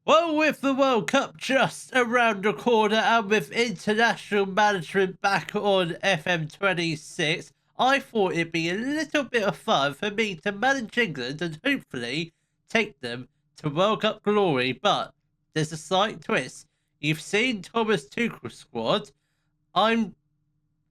Well, with the World Cup just around the corner and with international management back on FM26, I thought it'd be a little bit of fun for me to manage England and hopefully take them to World Cup glory. But there's a slight twist. You've seen Thomas Tuchel's squad. I'm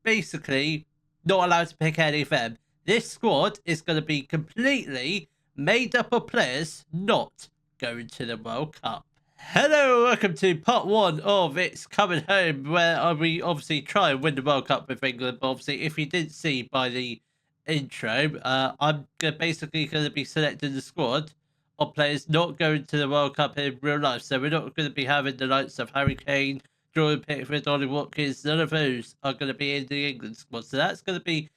basically not allowed to pick any of them. This squad is going to be completely made up of players not going to the World Cup. Hello, welcome to part one of It's Coming Home, where we obviously try and win the World Cup with England. But obviously, if you didn't see by the intro, basically going to be selecting the squad of players not going to the World Cup in real life. So we're not going to be having the likes of Harry Kane, Jordan Pickford, Ollie Watkins. None of those are going to be in the England squad. So that's going to be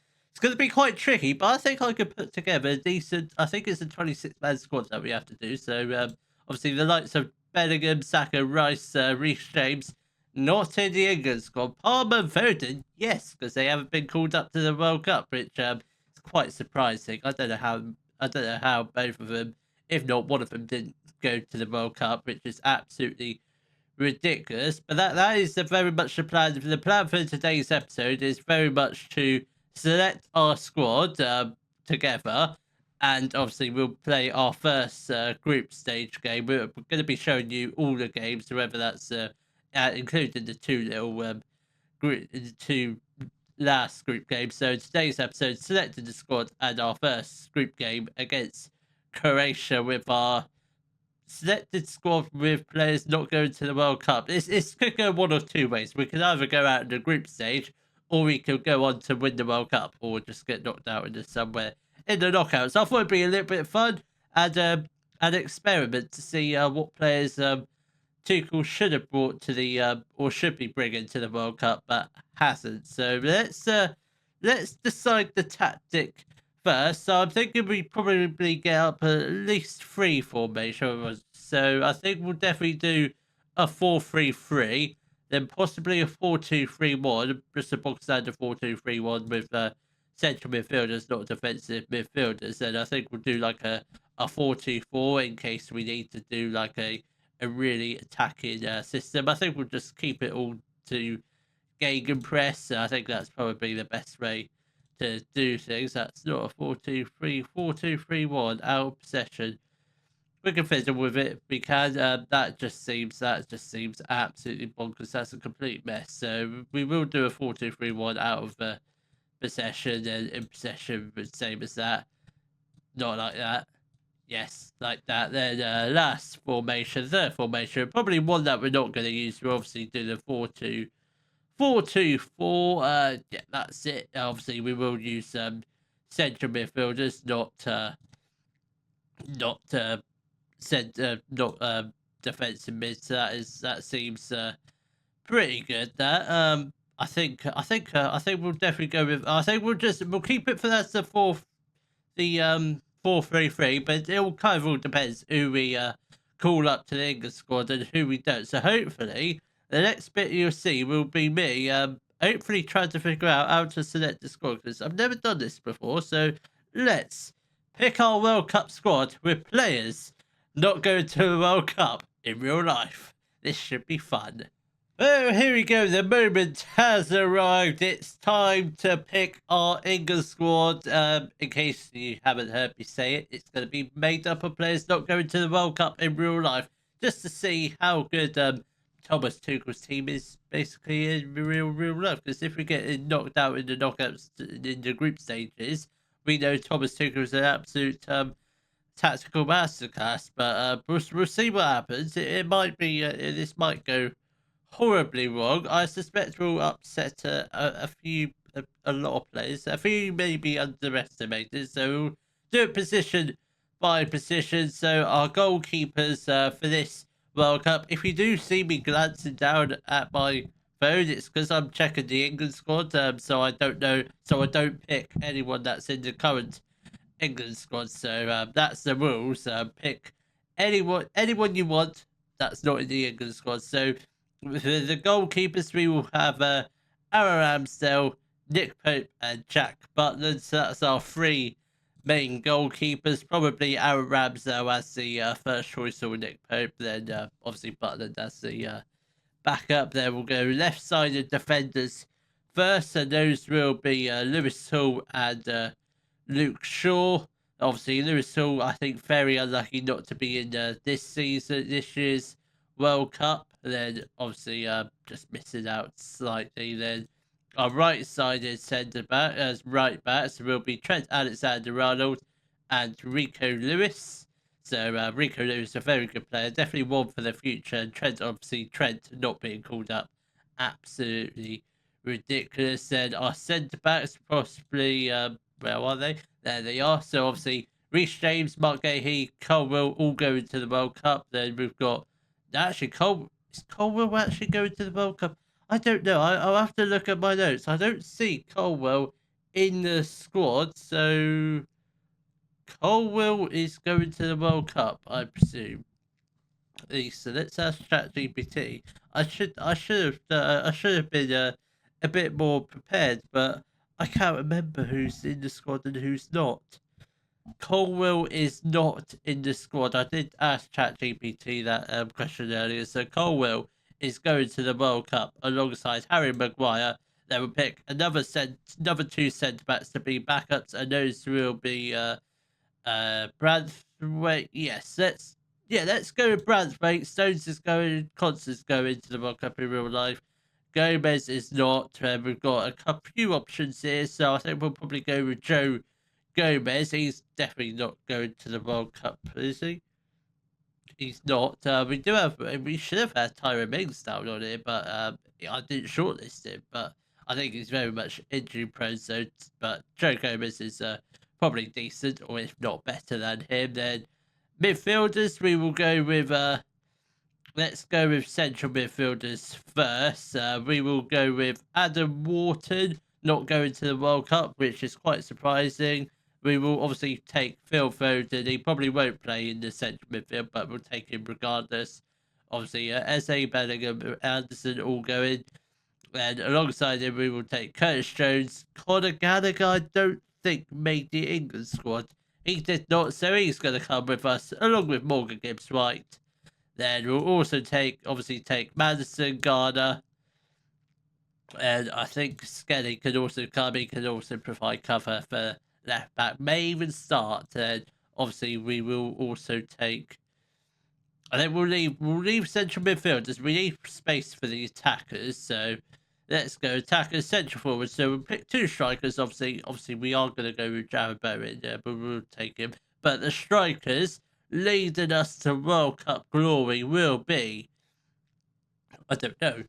quite tricky. But I think I could put together a decent. I think it's a 26-man squad that we have to do. So obviously the likes of Bellingham, Saka, Rice, Reece James, not in the England squad. Palmer, Foden, yes, because they haven't been called up to the World Cup, which is quite surprising. I don't know how both of them, if not one of them, didn't go to the World Cup, which is absolutely ridiculous. But that is very much the plan. The plan for today's episode is very much to select our squad together, and obviously we'll play our first group stage game. We're going to be showing you all the games, whether that's including the two last group games. So today's episode selected the squad and our first group game against Croatia with our selected squad with players not going to the World Cup. It's could go one of two ways. We can either go out in the group stage, or we could go on to win the World Cup, or just get knocked out into somewhere in the knockouts. I thought it'd be a little bit of fun and an experiment to see what players Tuchel should have brought to the or should be bringing to the World Cup, but hasn't. So let's decide the tactic first. So I'm thinking we probably get up at least three formations. So I think we'll definitely do a 4-3-3, then possibly a 4-2-3-1, just a box standard 4-2-3-1 with central midfielders, not defensive midfielders. And I think we'll do like a 4-2-4 in case we need to do like a really attacking system. I think we'll just keep it all to gegenpress. I think that's probably the best way to do things. That's not a 4-2-3, 4-2-3-1 out of possession. We can fiddle with it. We can. That just seems absolutely bonkers. That's a complete mess. So we will do a 4-2-3-1 out of possession, and in possession, the same as that. Not like that. Yes, like that. Then last formation, third formation, probably one that we're not going to use. We'll obviously do the 4-2-4. Yeah, that's it. Obviously, we will use central midfielders, not defensive mid. So that seems pretty good. That I think we'll definitely go with. I think we'll keep it for that's the 4-3-3, but it all kind of all depends who we call up to the England squad and who we don't. So hopefully the next bit you'll see will be me hopefully trying to figure out how to select the squad, because I've never done this before. So let's pick our World Cup squad with players not going to the World Cup in real life. This should be fun. Oh, here we go. The moment has arrived. It's time to pick our England squad. In case you haven't heard me say it, it's going to be made up of players not going to the World Cup in real life, just to see how good Thomas Tuchel's team is basically in real life. Because if we get knocked out in the knockouts in the group stages, we know Thomas Tuchel is an absolute tactical masterclass. But we'll see what happens. It might be this might go horribly wrong. I suspect we'll upset a lot of players. A few may be underestimated. So we'll do it position by position. So our goalkeepers for this World Cup. If you do see me glancing down at my phone, it's because I'm checking the England squad. So I don't know. So I don't pick anyone that's in the current England squad. So that's the rules. Pick anyone you want that's not in the England squad. So with the goalkeepers, we will have Aaron Ramsdale, Nick Pope, and Jack Butland. So that's our three main goalkeepers. Probably Aaron Ramsdale as the first choice, or Nick Pope. Then obviously Butland as the backup. There we'll go left-sided defenders first, and those will be Lewis Hall and Luke Shaw. Obviously, Lewis Hall, I think, very unlucky not to be in this year's World Cup. Then, obviously, just missing out slightly. Then, our right-sided centre back as right backs will be Trent Alexander-Arnold and Rico Lewis. So, Rico Lewis is a very good player, definitely one for the future. And Trent not being called up, absolutely ridiculous. And our centre backs possibly, where are they? There they are. So obviously, Reece James, Mark Gahey, Colwell all going to the World Cup. Then we've got actually is Colwell actually going to the World Cup? I don't know. I'll have to look at my notes. I don't see Colwell in the squad, so Colwell is going to the World Cup, I presume. So let's ask ChatGPT. I should have been a bit more prepared, but I can't remember who's in the squad and who's not. Colwell is not in the squad. I did ask ChatGPT that question earlier. So Colwell is going to the World Cup alongside Harry Maguire. They will pick another two centre backs to be backups, and those will be Branthwaite. Yes, let's go with Branthwaite. Stones is going, Constance going to the World Cup in real life. Gomez is not. We've got a few options here, so I think we'll probably go with Joe Gomez. He's definitely not going to the World Cup, is he? He's not. We should have had Tyrone Mings down on here, but I didn't shortlist him. But I think he's very much injury prone. So, but Joe Gomez is probably decent, or if not better than him. Then midfielders, we will go with. Let's go with central midfielders first. We will go with Adam Wharton, not going to the World Cup, which is quite surprising. We will obviously take Phil Foden. He probably won't play in the central midfield, but we'll take him regardless. Obviously, Eze, Bellingham, Anderson all going. And alongside him, we will take Curtis Jones. Conor Gallagher, I don't think made the England squad. He did not, so he's going to come with us, along with Morgan Gibbs-White. Then we'll also take Madison, Garner, and I think Skelly can also come. He can also provide cover for left back, may even start. And obviously we will also take. I think we'll leave central midfielders. We need space for the attackers, so let's go attackers, central forwards. So we'll pick two strikers. Obviously we are going to go with Jared Bowen, but we'll take him. But the strikers leading us to World Cup glory will be. I don't know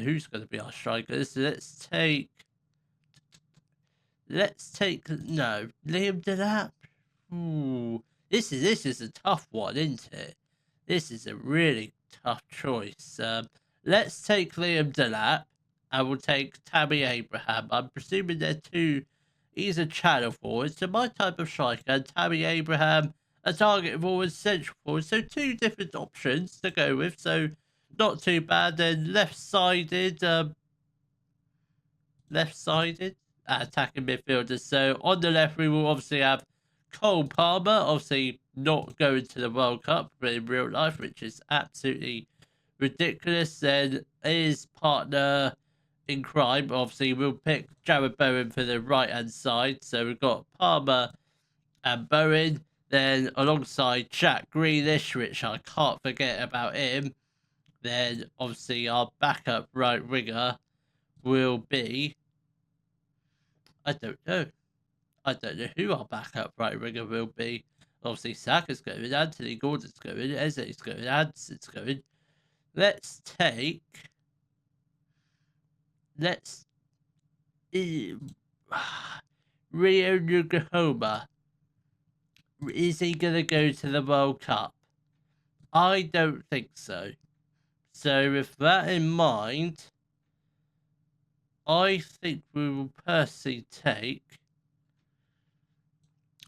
who's going to be our strikers. Let's take Liam Delap. Ooh, this is a tough one, isn't it? This is a really tough choice. Let's take Liam Delap, and we'll take Tammy Abraham. I'm presuming they're two. He's a channel forward, so my type of striker, and Tammy Abraham, a target forward, central forward. So two different options to go with. So not too bad. Then left-sided attacking midfielders. So on the left, we will obviously have Cole Palmer, obviously not going to the World Cup, but in real life, which is absolutely ridiculous. Then his partner in crime, obviously, we'll pick Jared Bowen for the right-hand side. So we've got Palmer and Bowen. Then alongside Jack Grealish, which I can't forget about him. Then obviously our backup right winger will be. I don't know who our backup right winger will be. Obviously Saka's going, Anthony Gordon's going, Eze's going, Anderson's going. Let's take. Rio Nugrohoma. Is he going to go to the World Cup? I don't think so. So with that in mind, I think we will personally take.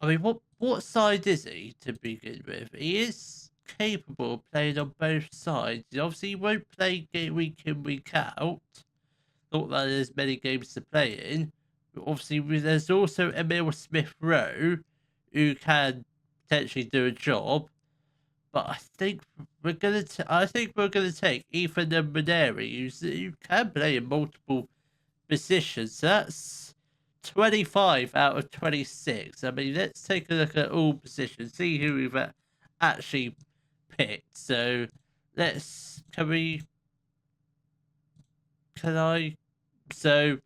I mean, what side is he to begin with? He is capable of playing on both sides. Obviously, he won't play week in, week out. Not that there's many games to play in. But obviously, there's also Emil Smith-Rowe, who can potentially do a job. But I think we're gonna take Ethan and Maneri, who can play in multiple positions. That's 25 out of 26. I mean, let's take a look at all positions, see who we've actually picked. So let's so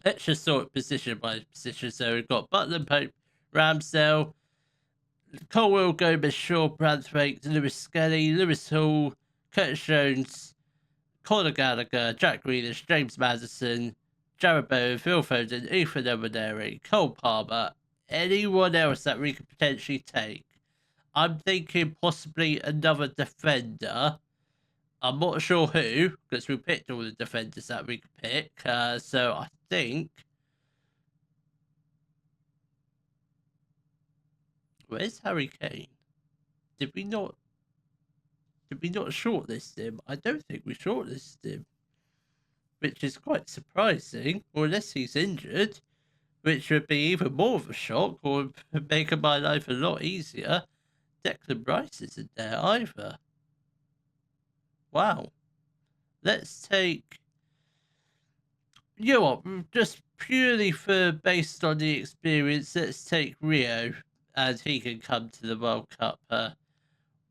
let's just sort position by position. So we've got Butland, Pope, Ramsdale, Colwell, Gomez, Shaw, Branthwaite, Lewis Skelly, Lewis Hall, Curtis Jones, Conor Gallagher, Jack Grealish, James Maddison, Jared Bowen, Phil Foden, Ethan Emaneri, Cole Palmer, anyone else that we could potentially take. I'm thinking possibly another defender. I'm not sure who, because we picked all the defenders that we could pick. So I think... Where's Harry Kane? Did we not shortlist him? I don't think we shortlisted him, which is quite surprising. Or unless he's injured, which would be even more of a shock, or make my life a lot easier. Declan Rice isn't there either. Wow. Let's take... You know what? Just purely based on the experience, let's take Rio, and he can come to the World Cup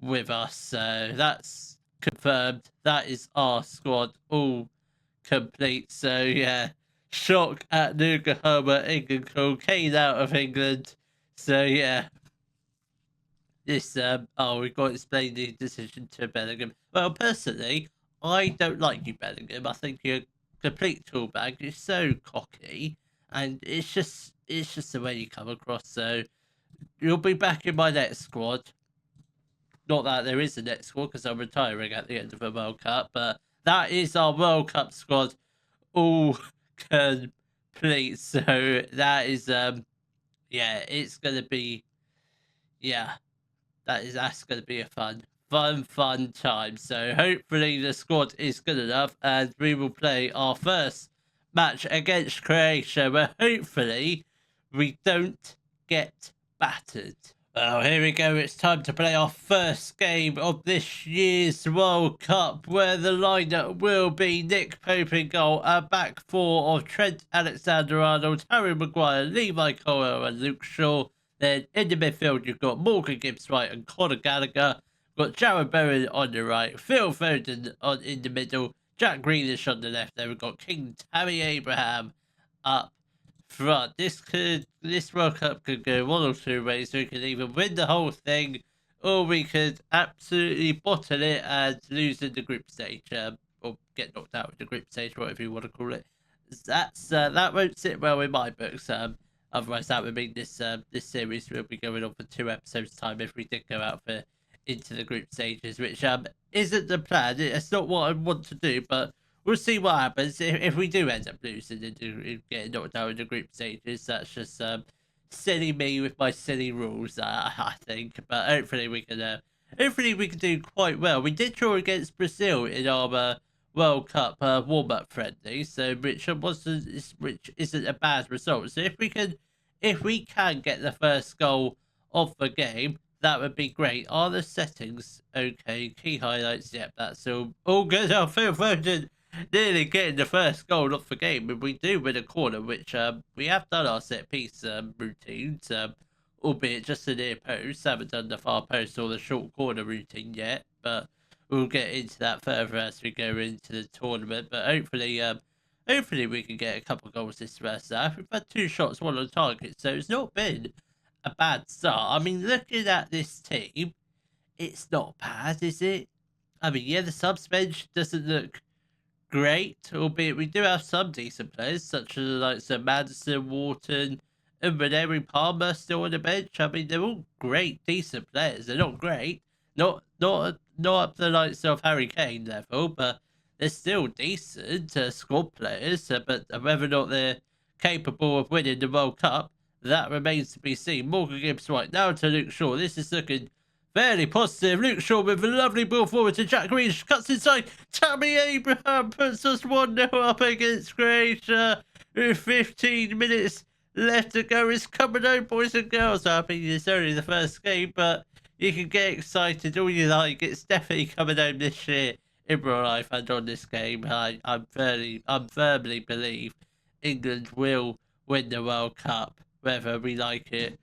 with us. So that's confirmed. That is our squad all complete. So yeah, shock at Nugahoma, England call, Kane out of England. So yeah, this we've got to explain the decision to Bellingham. Well, personally, I don't like you, Bellingham. I think you're a complete toolbag. You're so cocky, and it's just the way you come across. So you'll be back in my next squad. Not that there is a next squad, because I'm retiring at the end of the World Cup, but that is our World Cup squad all complete. So that is it's gonna be that's gonna be a fun time. So hopefully the squad is good enough, and we will play our first match against Croatia, where hopefully we don't get battered. Well, here we go. It's time to play our first game of this year's World Cup, where the lineup will be Nick Pope in goal, a back four of Trent Alexander-Arnold, Harry Maguire, Levi Colwill and Luke Shaw. Then in the midfield, you've got Morgan Gibbs-White and Conor Gallagher. You've got Jared Bowen on the right, Phil Foden in the middle, Jack Grealish on the left. Then we've got King Tammy Abraham up front. This World Cup could go one or two ways. We could either win the whole thing, or we could absolutely bottle it and lose in the group stage, or get knocked out in the group stage, whatever you want to call it. That won't sit well in my books. Otherwise, that would mean this series will be going on for 2 episodes time if we did go out into the group stages, which isn't the plan. It's not what I want to do, but we'll see what happens. If we do end up losing and getting knocked out in the group stages, that's just silly me with my silly rules, I think. But hopefully we can do quite well. We did draw against Brazil in our World Cup warm-up friendly, so which isn't a bad result. So if we can get the first goal of the game, that would be great. Are the settings okay? Key highlights, yep, that's all good. I feel Foden nearly getting the first goal of the game, and we do win a corner, which we have done our set piece routines, albeit just the near post. Haven't done the far post or the short corner routine yet, but we'll get into that further as we go into the tournament. But hopefully we can get a couple of goals this first half. We've had 2 shots, 1 on target, so it's not been a bad start. I mean, looking at this team, it's not bad, is it? I mean, yeah, the subs bench doesn't look great, albeit we do have some decent players, such as like Sir Maddison, Wharton, and Renee Palmer still on the bench. I mean, they're all great, decent players. They're not great, not up the likes of Harry Kane level, but they're still decent squad players. But whether or not they're capable of winning the World Cup, that remains to be seen. Morgan Gibbs-White now to Luke Shaw. This is looking fairly positive. Luke Shaw with a lovely ball forward to Jack Grealish. Cuts inside. Tammy Abraham puts us 1-0 up against Croatia with 15 minutes left to go. It's coming home, boys and girls. I mean, it's only the first game, but you can get excited all you like. It's definitely coming home this year in real life and on this game. I'm firmly believe England will win the World Cup, whether we like it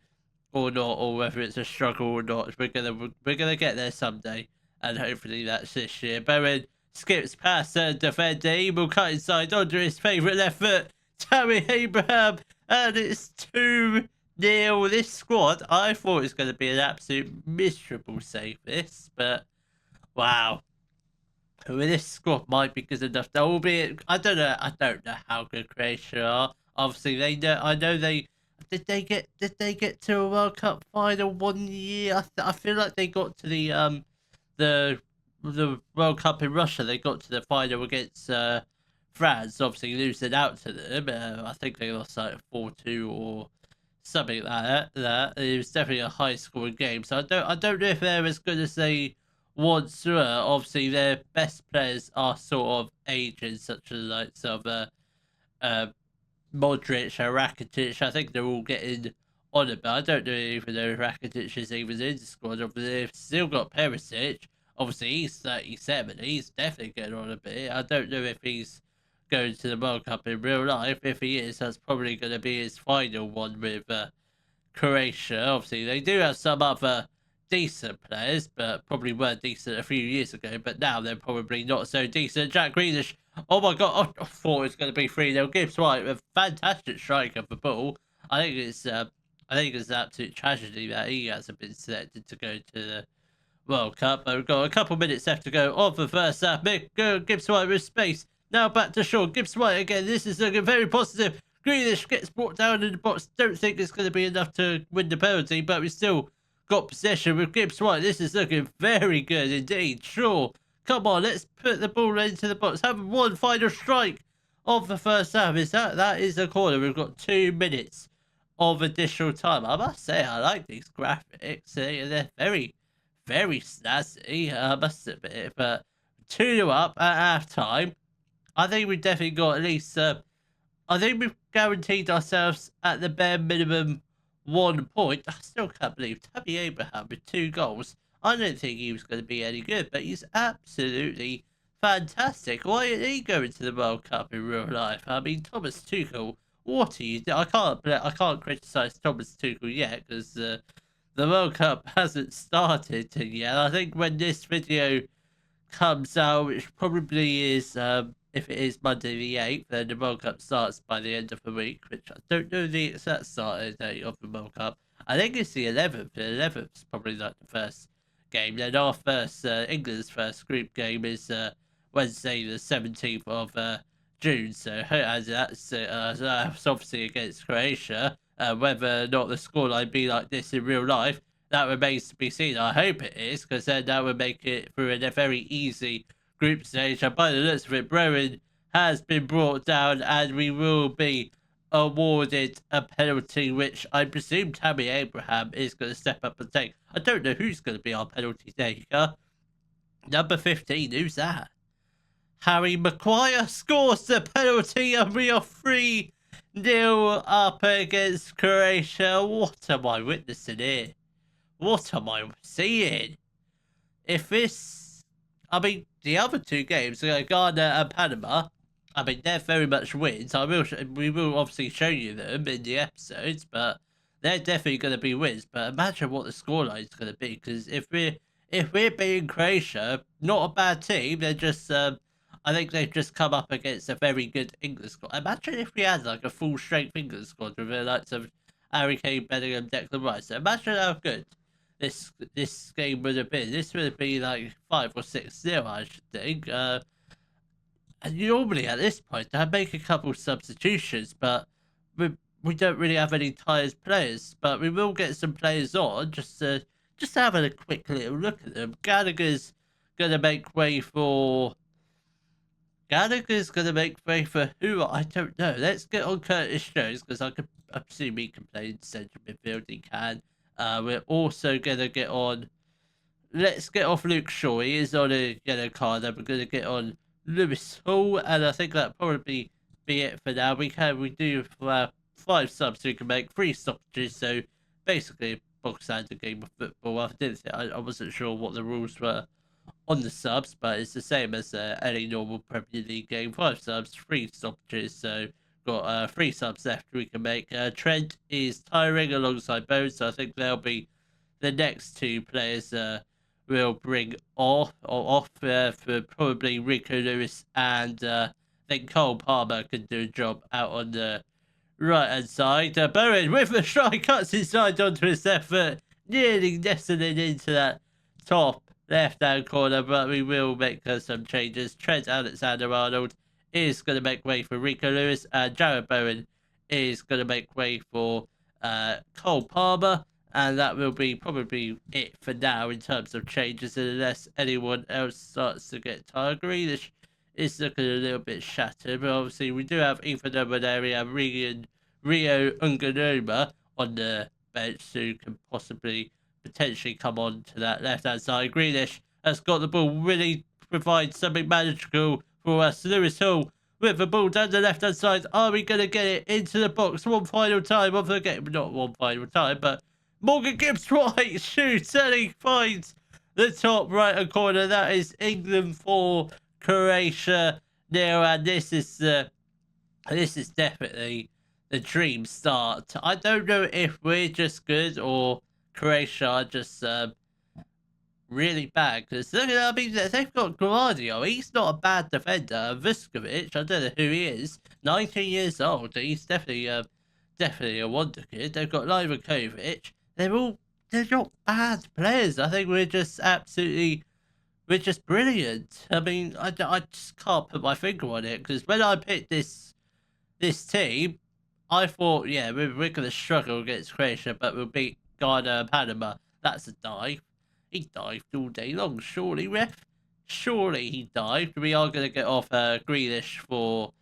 or not, or whether it's a struggle or not. We're gonna get there someday, and hopefully that's this year. Bowen skips past the defender. He will cut inside onto his favourite left foot, Tammy Abraham, and it's 2-0. This squad, I thought it was going to be an absolute miserable save this, but wow. This squad might be good enough. Albeit, I don't know how good Croatia are. Obviously, they know. I know they did. They get to a World Cup final one year. I feel like they got to the World Cup in Russia. They got to the final against France, obviously losing out to them. I think they lost like 4-2 or something like that. It was definitely a high scoring game. So I don't know if they're as good as they once were. Obviously, their best players are sort of aging, such as like Modric and Rakitic. I think they're all getting on it, but I don't know even though Rakitic is even in the squad. Obviously, they've still got Perisic. Obviously, he's 37. He's definitely getting on a bit. I don't know if he's going to the World Cup in real life. If he is, that's probably going to be his final one with Croatia. Obviously, they do have some other decent players, but probably were decent a few years ago, but now they're probably not so decent. Jack Grealish, oh my god, I thought it was going to be 3-0. Gibbs White, a fantastic striker of the ball. I think it's an absolute tragedy that he hasn't been selected to go to the World Cup. But we've got a couple minutes left to go of the first half. Gibbs White with space. Now back to Shaw. Gibbs White again. This is looking very positive. Grealish gets brought down in the box. Don't think it's going to be enough to win the penalty, but we still got possession with Gibbs White. This is looking very good indeed. Shaw, come on, let's put the ball into the box. Have one final strike of the first half. That is a corner. We've got 2 minutes of additional time. I must say, I like these graphics. They're very, very snazzy, I must admit. But 2-0 up at half time. I think we've definitely got at least, I think we've guaranteed ourselves at the bare minimum 1 point. I still can't believe Tammy Abraham with 2 goals. I don't think he was going to be any good, but he's absolutely fantastic. Why didn't he go into the World Cup in real life? I mean, Thomas Tuchel, what are you doing? I can't criticise Thomas Tuchel yet because the World Cup hasn't started yet. I think when this video comes out, which probably is, if it is Monday the 8th, then the World Cup starts by the end of the week, which I don't know the exact start date of the World Cup. I think it's the 11th. The 11th is probably like the first game. Then our first, England's first group game is Wednesday the 17th of June. So that's obviously against Croatia. Whether or not the scoreline be like this in real life, that remains to be seen. I hope it is, because then that would make it through in a very easy group stage. And by the looks of it, Bowen has been brought down and we will be awarded a penalty, which I presume Tammy Abraham is going to step up and take. I don't know who's going to be our penalty taker. Number 15, who's that? Harry Maguire scores the penalty and we are 3-0 up against Croatia. What am I witnessing here? What am I seeing? If this, I mean, the other 2 games, Ghana and Panama, I mean, they're very much wins. We will obviously show you them in the episodes, but they're definitely going to be wins. But imagine what the scoreline is going to be, because if we're beating Croatia, not a bad team, they're just, I think they've just come up against a very good England squad. Imagine if we had like a full strength England squad with the likes of Harry Kane, Bellingham, Declan Rice. So imagine how good this game would have been. This would have been like 5 or 6-0, I should think. And normally at this point, I'd make a couple substitutions, but we don't really have any tired players. But we will get some players on just having a quick little look at them. Gallagher's gonna make way for who? I don't know. Let's get on Curtis Jones, because I assume he can play in central midfield. He can. We're also going to get on, let's get off Luke Shaw. He is on a yellow card, and we're going to get on Lewis Hall, and I think that'll probably be it for now. We do 5 subs we can make, 3 stoppages, so basically a box standard game of football. I wasn't sure what the rules were on the subs, but it's the same as any normal Premier League game. 5 subs, 3 stoppages, so got 3 subs left we can make. Trent is tiring alongside Bones, so I think they'll be the next 2 players we'll bring off for probably Rico Lewis, and then Cole Palmer can do a job out on the right hand side. Bowen with a strike cuts inside onto his left foot, nearly nestling into that top left hand corner, but we will make some changes. Trent Alexander-Arnold is going to make way for Rico Lewis, and Jared Bowen is going to make way for Cole Palmer, and that will be probably it for now in terms of changes, unless anyone else starts to get tired. Grealish is looking a little bit shattered, but obviously we do have Ethan Obaneri and Rio Unganoma on the bench, who can potentially come on to that left-hand side. Grealish has got the ball, really provides something magical for us. Lewis Hall with the ball down the left-hand side. Are we going to get it into the box one final time of the game? Not one final time, but Morgan Gibbs-White shoots and he finds the top right-hand corner. That is England 4, Croatia 0, and this is definitely the dream start. I don't know if we're just good or Croatia are just really bad, because I mean, they've got Guardio. He's not a bad defender. Vuskovic, I don't know who he is, 19 years old. He's definitely a wonder kid. They've got Livakovic. They're not bad players. I think we're just brilliant. I mean, I just can't put my finger on it, because when I picked this team, I thought, yeah, we're going to struggle against Croatia, but we'll beat Ghana and Panama. That's a dive. He dived all day long. Surely, ref? Surely he dived. We are going to get off Grealish for...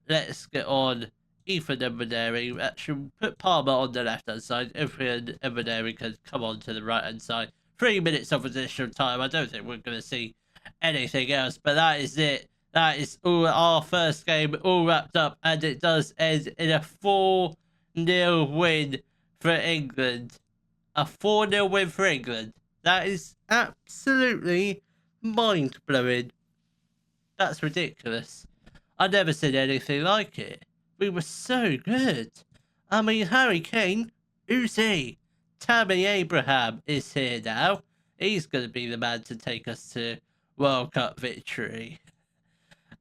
Let's get on Ethan Obaneri. Actually, put Palmer on the left-hand side. Ethan Obaneri can come on to the right-hand side. 3 minutes of additional time. I don't think we're going to see anything else, but that is it. That is all our first game all wrapped up, and it does end in a 4-0 win for England. A 4-0 win for England. That is absolutely mind-blowing. That's ridiculous. I've never seen anything like it. We were so good. I mean, Harry Kane, who's he? Tammy Abraham is here now. He's going to be the man to take us to World Cup victory.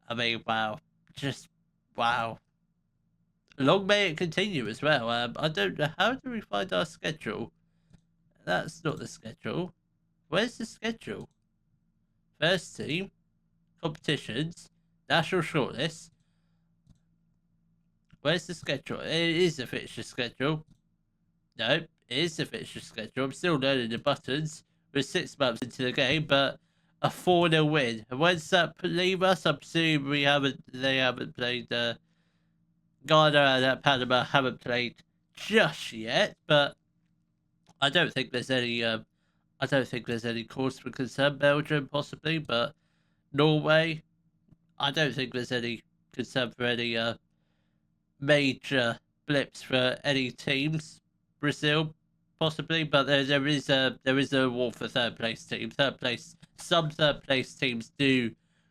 I mean, wow. Just, wow. Long may it continue as well. I don't know. How do we find our schedule? That's not the schedule. Where's the schedule? First team, competitions, national shortlist. Where's the schedule? It is the fixture schedule. Nope, it is the fixture schedule. I'm still learning the buttons. We're 6 months into the game, but a 4-0 win. And when's that leave us? I presume they haven't played, Ghana and Panama haven't played just yet, but I don't think there's any cause for concern. Belgium possibly, but Norway, I don't think there's any concern for any major blips for any teams. Brazil possibly, but there is a war for third place team. Some third place teams do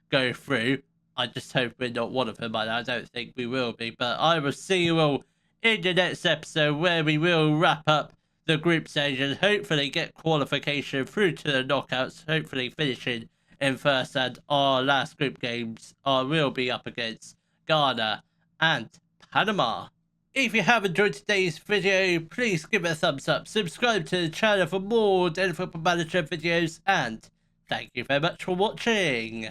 go through. I just hope we're not one of them, and I don't think we will be. But I will see you all in the next episode, where we will wrap up the group stage and hopefully get qualification through to the knockouts, hopefully finishing in first, and our last group games will be up against Ghana and Panama. If you have enjoyed today's video, please give it a thumbs up, subscribe to the channel for more Daily Football Manager videos, and thank you very much for watching.